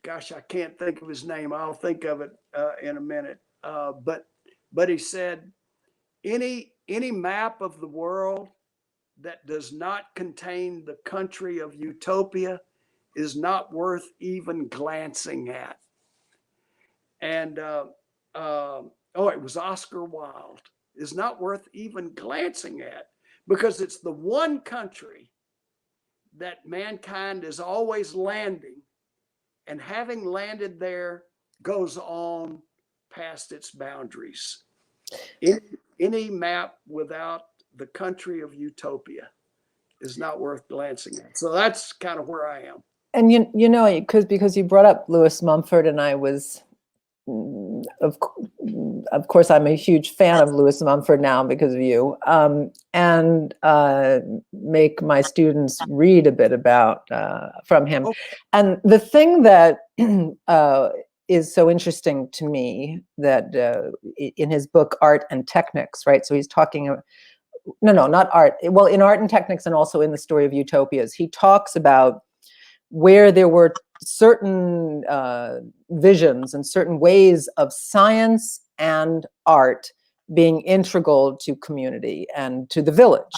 Gosh, I can't think of his name. I'll think of it in a minute. But he said, any map of the world that does not contain the country of utopia is not worth even glancing at. And it was Oscar Wilde. Is not worth even glancing at, because it's the one country that mankind is always landing, and having landed there goes on past its boundaries. Any map without the country of utopia is not worth glancing at. So that's kind of where I am. And because you brought up Lewis Mumford, and I was, of course, I'm a huge fan of Lewis Mumford now because of you, and make my students read a bit about from him. Okay. And the thing that is so interesting to me, that in his book Art and Technics, right? So he's talking. No, not art. Well, in Art and Technics, and also in the Story of Utopias, he talks about where there were certain visions and certain ways of science and art being integral to community and to the village,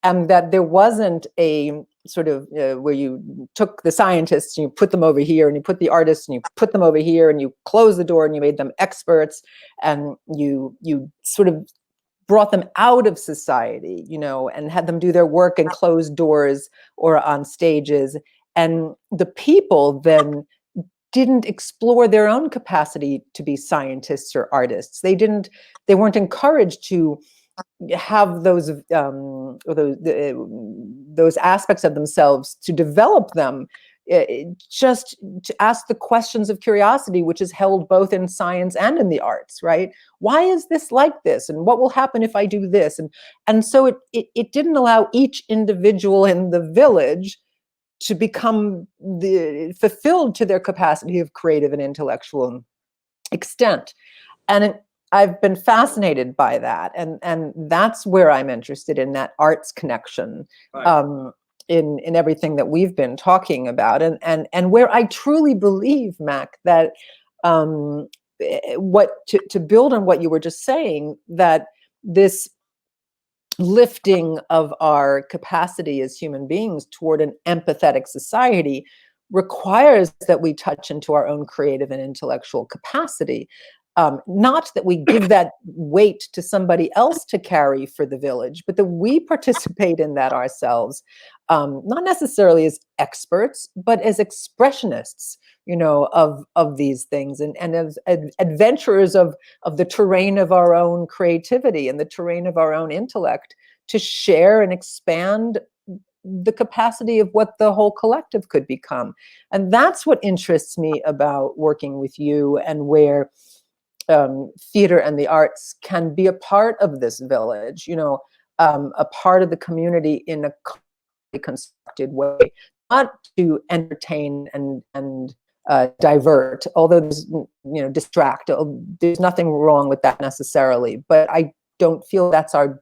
and that there wasn't a sort of where you took the scientists and you put them over here, and you put the artists and you put them over here, and you closed the door and you made them experts, and you sort of brought them out of society, and had them do their work in closed doors or on stages. And the people then didn't explore their own capacity to be scientists or artists. They weren't encouraged to have those aspects of themselves, to develop them, just to ask the questions of curiosity, which is held both in science and in the arts, right? Why is this like this? And what will happen if I do this? And so it didn't allow each individual in the village to become fulfilled to their capacity of creative and intellectual extent. And I've been fascinated by that, and that's where I'm interested in, that arts connection. Right. In everything that we've been talking about, and where I truly believe, Mack, that to build on what you were just saying, that this lifting of our capacity as human beings toward an empathetic society requires that we touch into our own creative and intellectual capacity. Not that we give that weight to somebody else to carry for the village, but that we participate in that ourselves, not necessarily as experts, but as expressionists, of these things, and as adventurers of the terrain of our own creativity and the terrain of our own intellect, to share and expand the capacity of what the whole collective could become. And that's what interests me about working with you, and where theater and the arts can be a part of this village, a part of the community in a constructed way, not to entertain and divert, although there's, distract. There's nothing wrong with that necessarily, but I don't feel that's the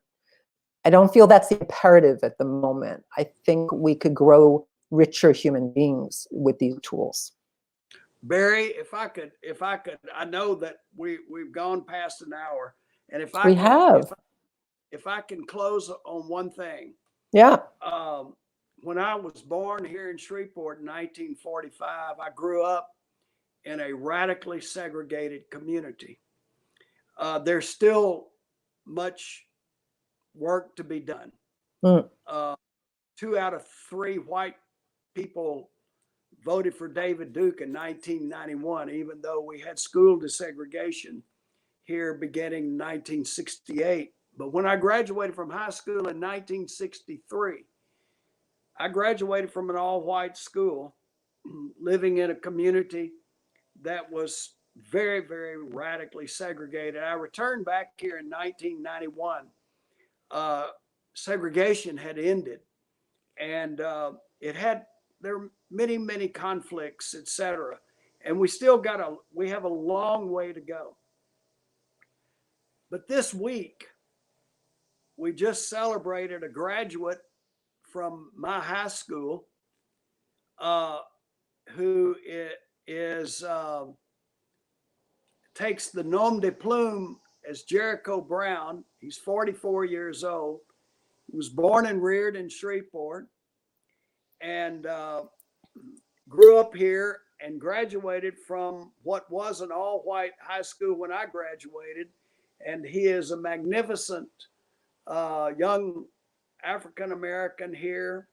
imperative at the moment. I think we could grow richer human beings with these tools. Barry, if I could, I know that we've gone past an hour, and if I can close on one thing. Yeah. When I was born here in Shreveport in 1945, I grew up in a radically segregated community. There's still much work to be done. 2 out of 3 white people voted for David Duke in 1991, even though we had school desegregation here beginning in 1968. But when I graduated from high school in 1963, I graduated from an all-white school, living in a community that was very, very radically segregated. I returned back here in 1991. Segregation had ended. and there are many conflicts, etc. And we have a long way to go. But this week, we just celebrated a graduate from my high school who takes the nom de plume as Jericho Brown. He's 44 years old. He was born and reared in Shreveport and grew up here and graduated from what was an all-white high school when I graduated. And he is a magnificent young African-American here.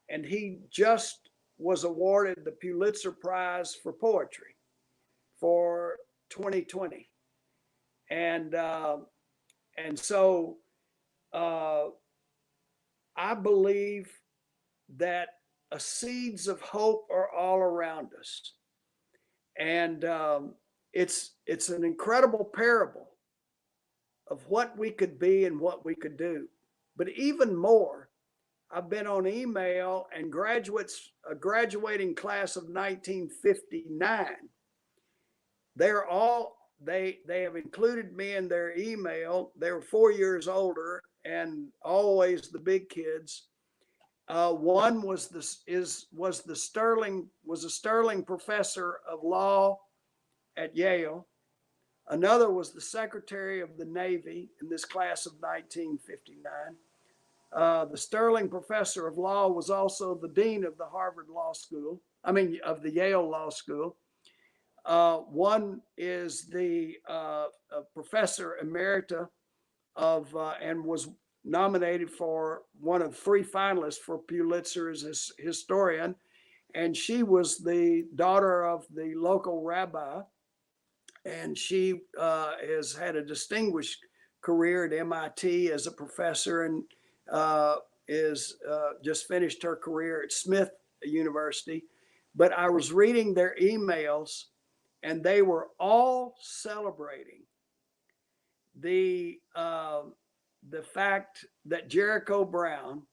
And he just was awarded the Pulitzer Prize for Poetry for 2020. And so I believe that seeds of hope are all around us. And it's an incredible parable of what we could be and what we could do. But even more, I've been on email, and a graduating class of 1959, they have included me in their email. They're 4 years older and always the big kids. One was a Sterling professor of law at Yale. Another was the Secretary of the Navy in this class of 1959. The Sterling professor of law was also the dean of the of the Yale Law School. One is the professor emerita and was nominated for one of 3 finalists for Pulitzer as a historian. And she was the daughter of the local rabbi. And she has had a distinguished career at MIT as a professor, and is just finished her career at Smith University. But I was reading their emails, and they were all celebrating the fact that Jericho Brown,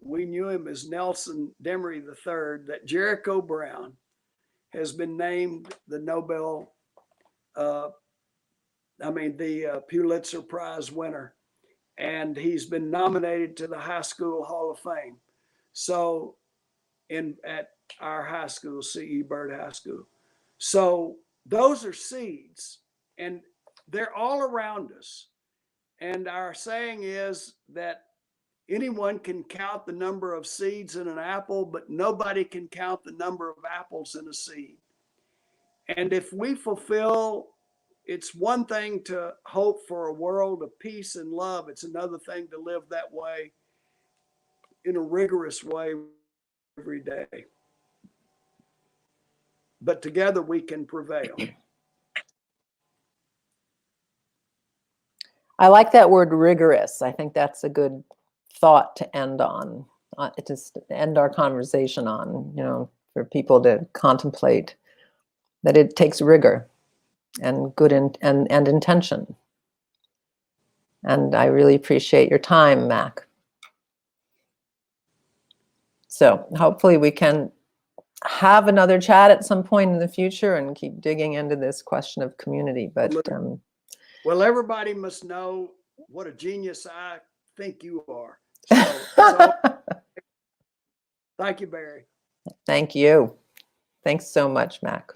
we knew him as Nelson Demery III, that Jericho Brown has been named the Pulitzer Prize winner, and he's been nominated to the High School Hall of Fame. So, at our high school, C.E. Byrd High School. So those are seeds, and they're all around us. And our saying is that anyone can count the number of seeds in an apple, but nobody can count the number of apples in a seed. And if we fulfill, it's one thing to hope for a world of peace and love. It's another thing to live that way in a rigorous way every day. But together we can prevail. I like that word rigorous. I think that's a good thought to end on, to end our conversation on, for people to contemplate that it takes rigor and good and intention. And I really appreciate your time, Mack. So hopefully we can have another chat at some point in the future and keep digging into this question of community. But well, everybody must know what a genius I think you are. So thank you, Barry. Thank you. Thanks so much, Mack.